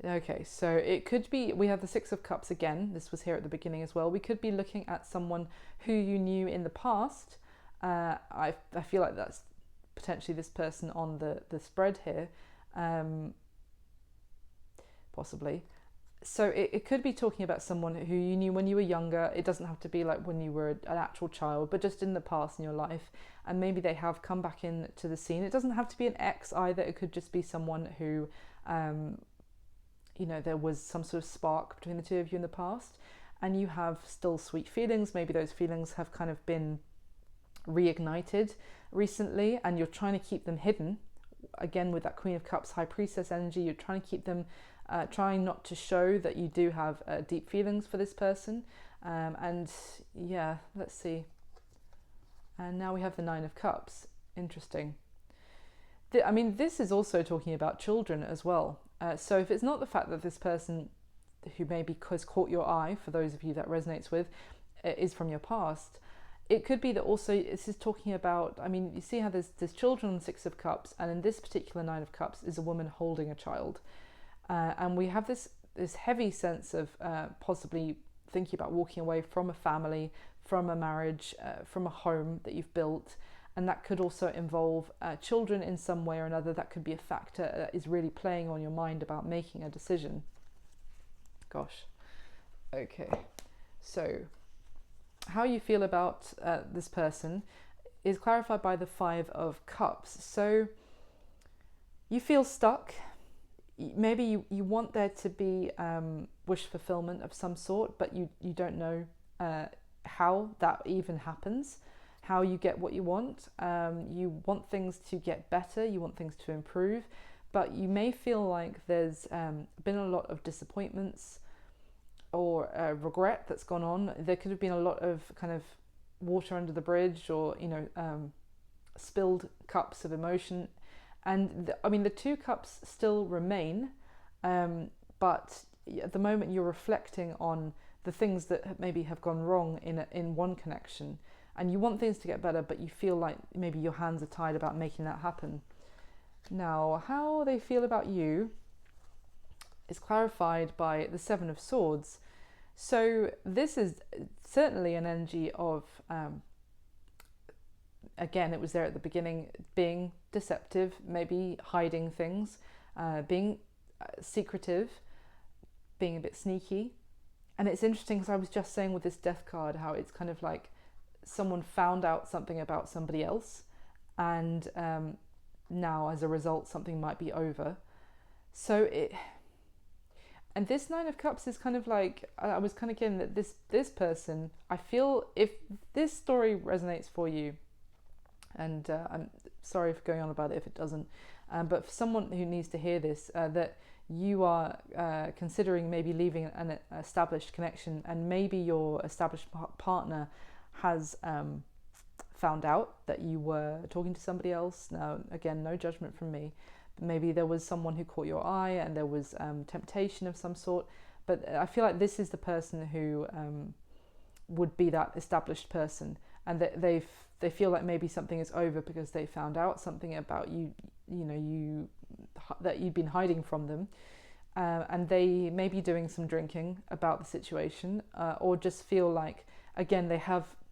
Okay, so it could be, we have the Six of Cups again. This was here at the beginning as well. We could be looking at someone who you knew in the past. I feel like that's potentially this person on the spread here, possibly. So it could be talking about someone who you knew when you were younger. It doesn't have to be like when you were an actual child, but just in the past in your life. And maybe they have come back into the scene. It doesn't have to be an ex either. It could just be someone who, there was some sort of spark between the two of you in the past. And you have still sweet feelings. Maybe those feelings have kind of been reignited recently, and you're trying to keep them hidden. Again, with that Queen of Cups, High Priestess energy, you're trying to keep them, trying not to show that you do have deep feelings for this person. And yeah, let's see. And now we have the Nine of Cups. Interesting. This is also talking about children as well. So if it's not the fact that this person who maybe has caught your eye, for those of you that resonates with, is from your past, it could be that also this is talking about, you see how there's children on the Six of Cups, and in this particular Nine of Cups is a woman holding a child. And we have this heavy sense of possibly thinking about walking away from a family, from a marriage, from a home that you've built. And that could also involve children in some way or another. That could be a factor that is really playing on your mind about making a decision. Gosh. Okay. So how you feel about this person is clarified by the Five of Cups. So you feel stuck. Maybe you want there to be wish fulfillment of some sort, but you don't know how that even happens, how you get what you want. You want things to get better, you want things to improve, but you may feel like there's been a lot of disappointments or regret that's gone on. There could have been a lot of kind of water under the bridge, or spilled cups of emotion. And the Two Cups still remain, but at the moment you're reflecting on the things that maybe have gone wrong in one connection, and you want things to get better, but you feel like maybe your hands are tied about making that happen. Now, how they feel about you is clarified by the Seven of Swords. So this is certainly an energy of, again, it was there at the beginning, being deceptive, maybe hiding things, being secretive, being a bit sneaky. And it's interesting because I was just saying with this Death card how it's kind of like someone found out something about somebody else, and now as a result something might be over. And this Nine of Cups is kind of like, I was kind of getting that this person, I feel, if this story resonates for you, and I'm sorry for going on about it if it doesn't, but for someone who needs to hear this, that you are considering maybe leaving an established connection, and maybe your established partner has found out that you were talking to somebody else. Now, again, no judgment from me. Maybe there was someone who caught your eye and there was temptation of some sort. But I feel like this is the person who would be that established person. and they feel like maybe something is over because they found out something about you, that you've been hiding from them, and they may be doing some drinking about the situation, or just feel like, again, they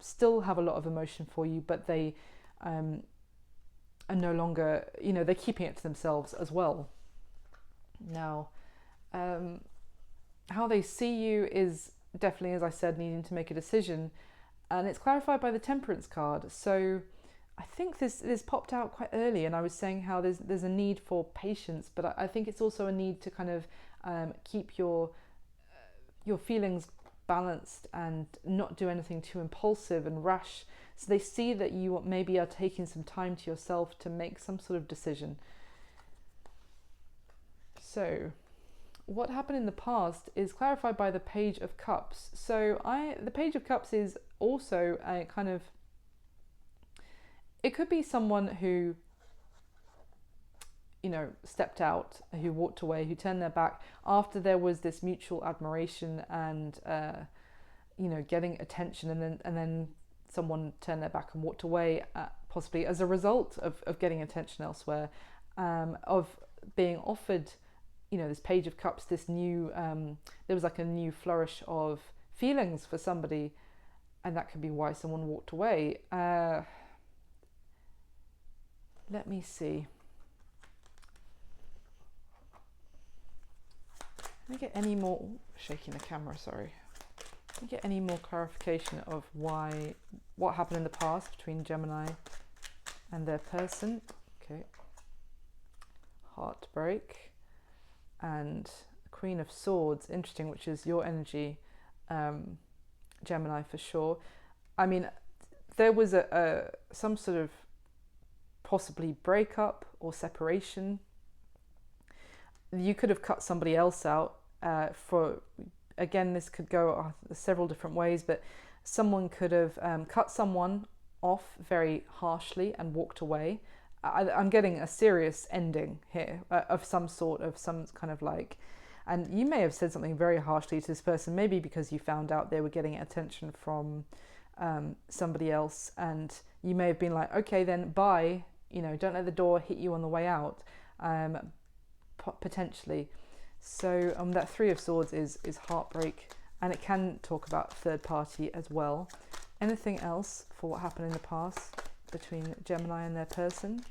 still have a lot of emotion for you, but they are no longer, they're keeping it to themselves as well. Now, how they see you is definitely, as I said, needing to make a decision, and it's clarified by the Temperance card. So I think this popped out quite early, and I was saying how there's a need for patience, but I think it's also a need to kind of keep your feelings balanced and not do anything too impulsive and rash. So they see that you maybe are taking some time to yourself to make some sort of decision. So what happened in the past is clarified by the Page of Cups. So the Page of Cups is also a kind of, it could be someone who, stepped out, who walked away, who turned their back after there was this mutual admiration and, getting attention, and then someone turned their back and walked away, possibly as a result of getting attention elsewhere, of being offered, this Page of Cups, this new, there was like a new flourish of feelings for somebody, and that could be why someone walked away. Let me see. Let me get any more, shaking the camera, sorry. Let me get any more clarification of what happened in the past between Gemini and their person. Okay. Heartbreak. And Queen of Swords, interesting, which is your energy, Gemini for sure. I mean, there was some sort of possibly breakup or separation. You could have cut somebody else out for, again, this could go several different ways, but someone could have cut someone off very harshly and walked away. I'm getting a serious ending here of some sort, of some kind of like, and you may have said something very harshly to this person, maybe because you found out they were getting attention from somebody else, and you may have been like, okay, then bye, don't let the door hit you on the way out, potentially. So that Three of Swords is heartbreak, and it can talk about third party as well. Anything else for what happened in the past between Gemini and their person?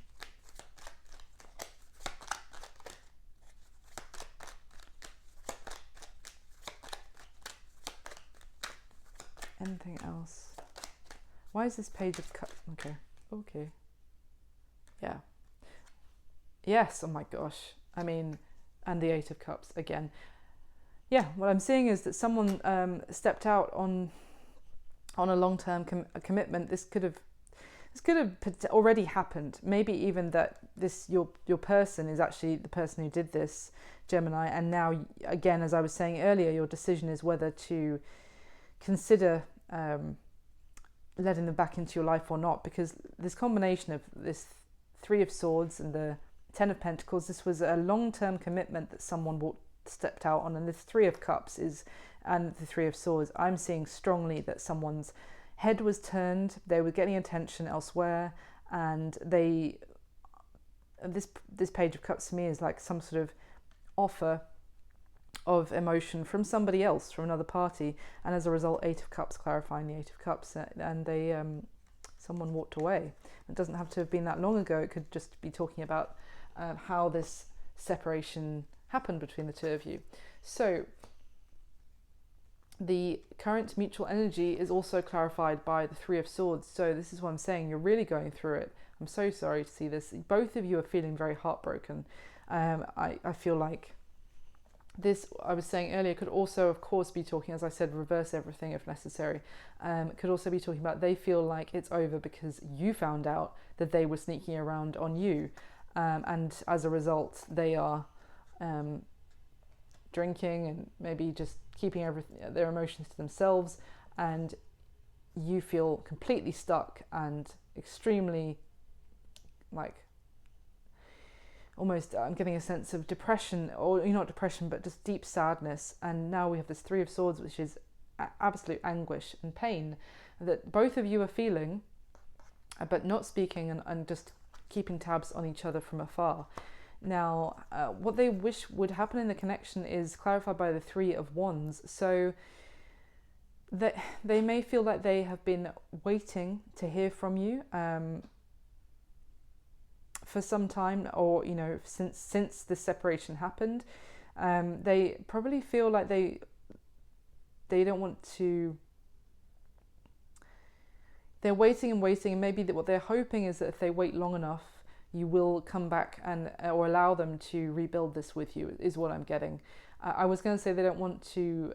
Anything else? Why is this Page of Cups? Okay. Yeah. Yes, oh my gosh. I mean, and the Eight of Cups again. Yeah, what I'm seeing is that someone stepped out on a long-term commitment. This could have already happened. Maybe even that your person is actually the person who did this, Gemini, and now, again, as I was saying earlier, your decision is whether to consider letting them back into your life or not, because this combination of this Three of Swords and the Ten of Pentacles, this was a long-term commitment that someone stepped out on, and this Three of Cups and the Three of Swords, I'm seeing strongly that someone's head was turned, they were getting attention elsewhere, and this Page of Cups to me is like some sort of offer of emotion from somebody else, from another party, and as a result, Eight of Cups, clarifying the Eight of Cups, and someone walked away. It doesn't have to have been that long ago. It could just be talking about how this separation happened between the two of you. So the current mutual energy is also clarified by the Three of Swords. So this is what I'm saying, you're really going through it. I'm so sorry to see this. Both of you are feeling very heartbroken. I feel like this, I was saying earlier, could also, of course, be talking, as I said, reverse everything if necessary. It could also be talking about they feel like it's over because you found out that they were sneaking around on you. And as a result, they are drinking and maybe just keeping their emotions to themselves. And you feel completely stuck and extremely, like, almost, I'm getting a sense of depression, or not depression, but just deep sadness. And now we have this Three of Swords, which is absolute anguish and pain. that both of you are feeling, but not speaking, and just keeping tabs on each other from afar. Now, what they wish would happen in the connection is clarified by the Three of Wands. So they may feel like they have been waiting to hear from you for some time, or since this separation happened. They probably feel like they don't want to. They're waiting and waiting, and maybe what they're hoping is that if they wait long enough, you will come back or allow them to rebuild this with you, is what I'm getting. I was going to say they don't want to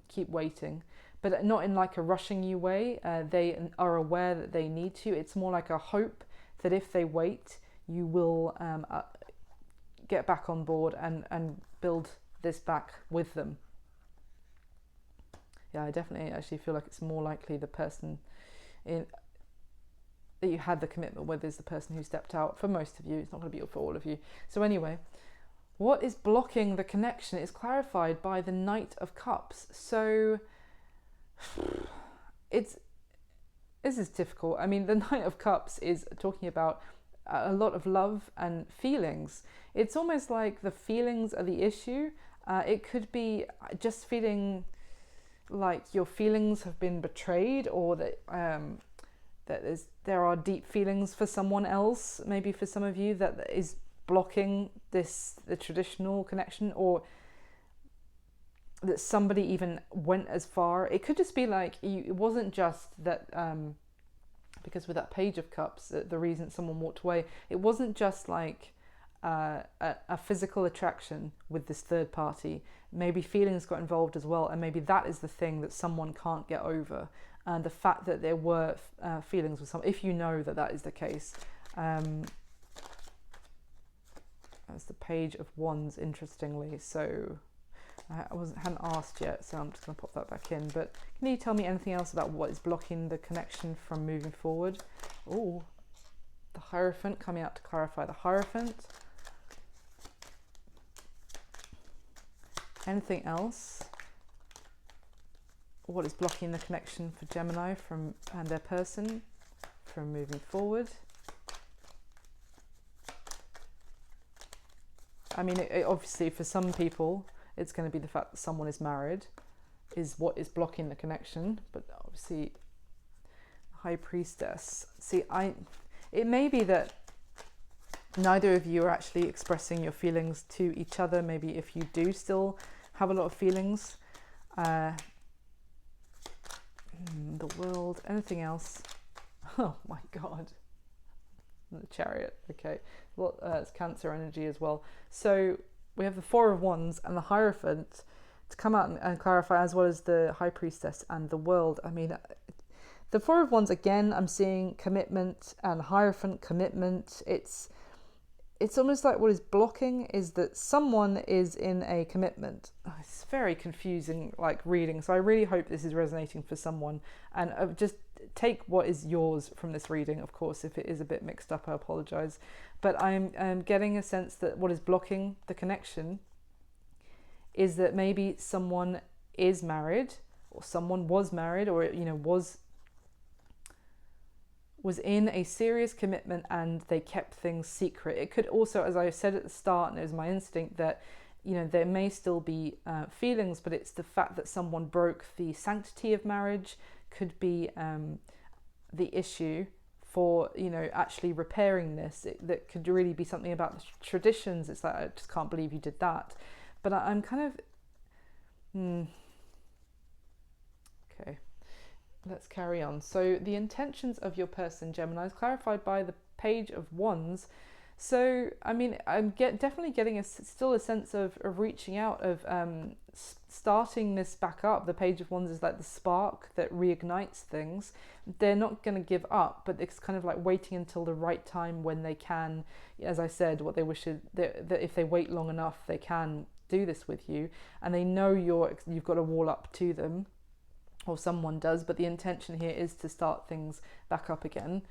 keep waiting, but not in like a rushing you way. They are aware that they need to. It's more like a hope that if they wait, you will get back on board and build this back with them. Yeah, I definitely actually feel like it's more likely the person that you had the commitment with is the person who stepped out. For most of you, it's not going to be for all of you. So anyway, what is blocking the connection is clarified by the Knight of Cups. So this is difficult. I mean, the Knight of Cups is talking about a lot of love and feelings. It's almost like the feelings are the issue. It could be just feeling like your feelings have been betrayed, or that there are deep feelings for someone else, maybe for some of you, that is blocking the traditional connection, or that somebody even went as far. It could just be like it wasn't just that, because with that Page of Cups, the reason someone walked away, it wasn't just like a physical attraction with this third party. Maybe feelings got involved as well, and maybe that is the thing that someone can't get over. And the fact that there were feelings with someone, if you know that is the case. That's the Page of Wands, interestingly. So I hadn't asked yet, so I'm just going to pop that back in. But can you tell me anything else about what is blocking the connection from moving forward? Oh, the Hierophant coming out to clarify the Hierophant. Anything else? What is blocking the connection for Gemini and their person from moving forward? I mean, obviously for some people, it's going to be the fact that someone is married is what is blocking the connection. But obviously, High Priestess. See, it may be that neither of you are actually expressing your feelings to each other. Maybe if you do still have a lot of feelings. The World. Anything else? Oh my God. The Chariot. Okay. Well, it's Cancer energy as well. So we have the Four of Wands and the Hierophant to come out and clarify, as well as the High Priestess and the World. I mean, the Four of Wands, again, I'm seeing commitment, and Hierophant commitment. It's almost like what is blocking is that someone is in a commitment. Oh, it's very confusing, like reading. So I really hope this is resonating for someone. And just take what is yours from this reading. Of course, if it is a bit mixed up, I apologize. But I'm getting a sense that what is blocking the connection is that maybe someone is married, or someone was married, or was in a serious commitment and they kept things secret. It could also, as I said at the start, and it was my instinct, that there may still be feelings, but it's the fact that someone broke the sanctity of marriage could be the issue for actually repairing this. That could really be something about the traditions. It's like, I just can't believe you did that. But I'm kind of okay. Let's carry on. So the intentions of your person, Gemini, is clarified by the Page of Wands. So, I mean, I'm definitely getting still a sense of reaching out, of starting this back up. The Page of Wands is like the spark that reignites things. They're not going to give up, but it's kind of like waiting until the right time when they can, as I said, what they wish that if they wait long enough, they can do this with you. And they know you've got a wall up to them, or someone does, but the intention here is to start things back up again.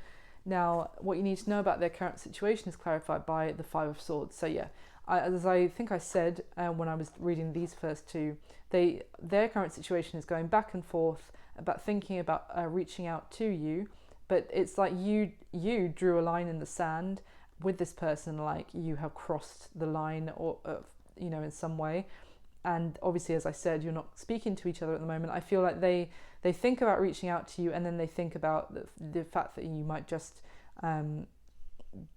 Now, what you need to know about their current situation is clarified by the Five of Swords. So yeah, as I think I said when I was reading these first two, their current situation is going back and forth about thinking about reaching out to you, but it's like you drew a line in the sand with this person, like you have crossed the line, or in some way. And obviously, as I said, you're not speaking to each other at the moment. I feel like they think about reaching out to you, and then they think about the fact that you might just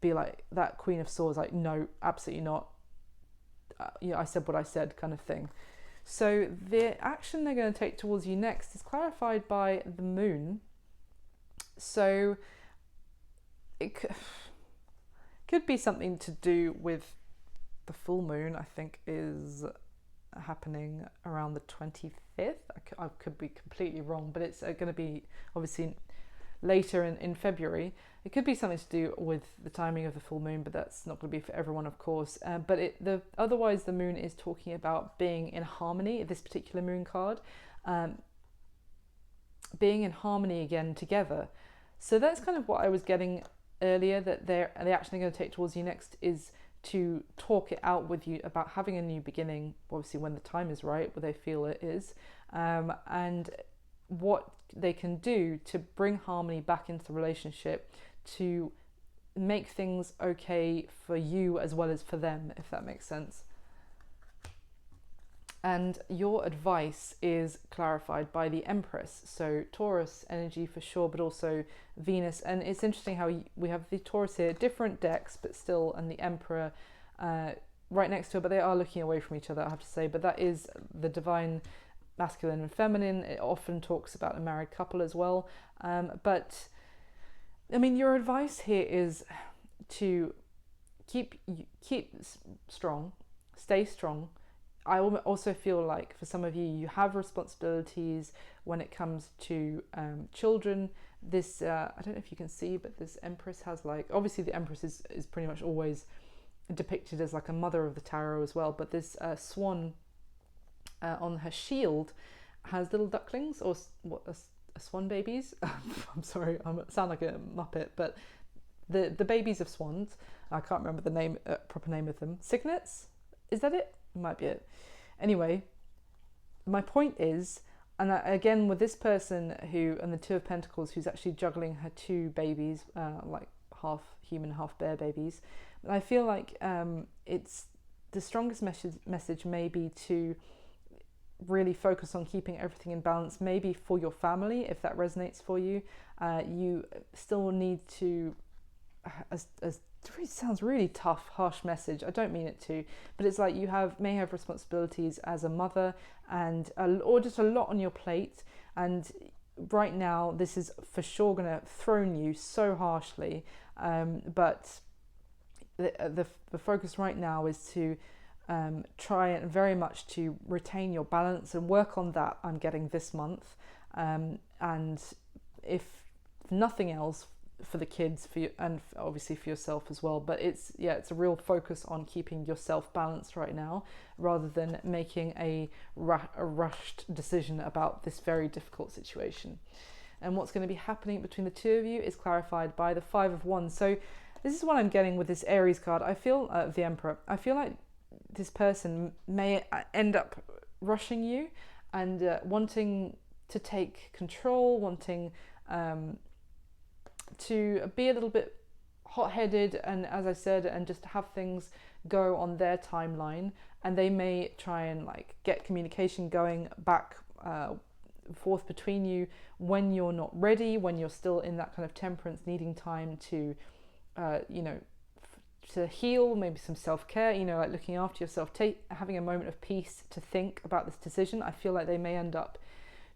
be like that Queen of Swords, like, no, absolutely not. I said what I said, kind of thing. So the action they're going to take towards you next is clarified by the moon. So it could be something to do with the full moon, I think, is happening around the 25th. I could be completely wrong, but it's going to be obviously later in February. It could be something to do with the timing of the full moon, but that's not going to be for everyone, of course. But otherwise, the moon is talking about being in harmony. This particular moon card, being in harmony again together. So that's kind of what I was getting earlier, that the action they're going to take towards you next is to talk it out with you about having a new beginning, obviously when the time is right, where they feel it is, and what they can do to bring harmony back into the relationship, to make things okay for you as well as for them, if that makes sense. And your advice is clarified by the Empress, so Taurus energy for sure, but also Venus. And it's interesting how we have the Taurus here, different decks, but still, and the Emperor right next to it, but they are looking away from each other, I have to say. But that is the divine masculine and feminine. It often talks about a married couple as well. But I mean, your advice here is to keep strong, stay strong. I also feel like for some of you, you have responsibilities when it comes to children. This, I don't know if you can see, but this Empress has, like, obviously the Empress is pretty much always depicted as like a mother of the tarot as well. But this swan on her shield has little ducklings, or what, a swan babies. I'm sorry, I sound like a muppet, but the babies of swans. I can't remember the proper name of them. Cygnets? Is that it? Might be it. Anyway, my point is, and again with this person who, and the Two of Pentacles, who's actually juggling her two babies, like half human, half bear babies, I feel like it's the strongest message may be to really focus on keeping everything in balance, maybe for your family, if that resonates for you. You still need to, as it sounds really tough, harsh message. I don't mean it to, but it's like you may have responsibilities as a mother, and or just a lot on your plate. And right now, this is for sure going to thrown you so harshly. But the focus right now is to try and very much to retain your balance and work on that. I'm getting this month, and if nothing else, for the kids, for you, and obviously for yourself as well. But it's a real focus on keeping yourself balanced right now, rather than making a rushed decision about this very difficult situation. And what's going to be happening between the two of you is clarified by the Five of Wands. So this is what I'm getting with this Aries card. I feel the Emperor. I feel like this person may end up rushing you and wanting to take control, wanting to be a little bit hot-headed, and as I said, and just have things go on their timeline. And they may try and like get communication going back forth between you when you're not ready, when you're still in that kind of temperance, needing time to to heal, maybe some self-care, like looking after yourself, having a moment of peace to think about this decision. I feel like they may end up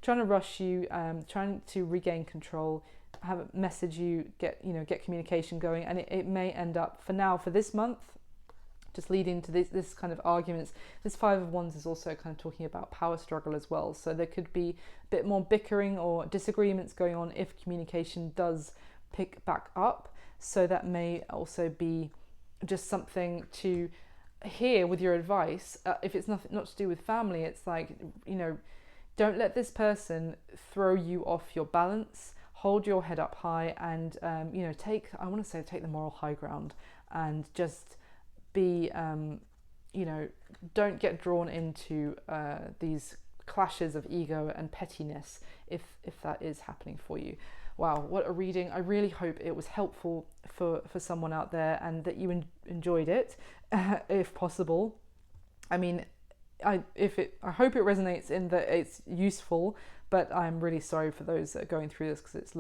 trying to rush you, trying to regain control, have a message you, get communication going, and it may end up, for this month, just leading to this kind of arguments. This Five of Wands is also kind of talking about power struggle as well, so there could be a bit more bickering or disagreements going on if communication does pick back up. So that may also be just something to hear with your advice. If it's not to do with family, it's like, don't let this person throw you off your balance. Hold your head up high, and take the moral high ground, and just be you know, don't get drawn into these clashes of ego and pettiness if that is happening for you. Wow, what a reading. I really hope it was helpful for someone out there, and that you enjoyed it, if possible. I mean, I hope it resonates in that it's useful, but I'm really sorry for those that are going through this, because it's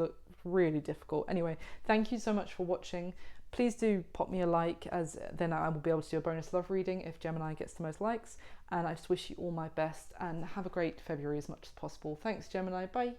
really difficult. Anyway, thank you so much for watching. Please do pop me a like, as then I will be able to do a bonus love reading if Gemini gets the most likes. And I just wish you all my best, and have a great February as much as possible. Thanks, Gemini. Bye.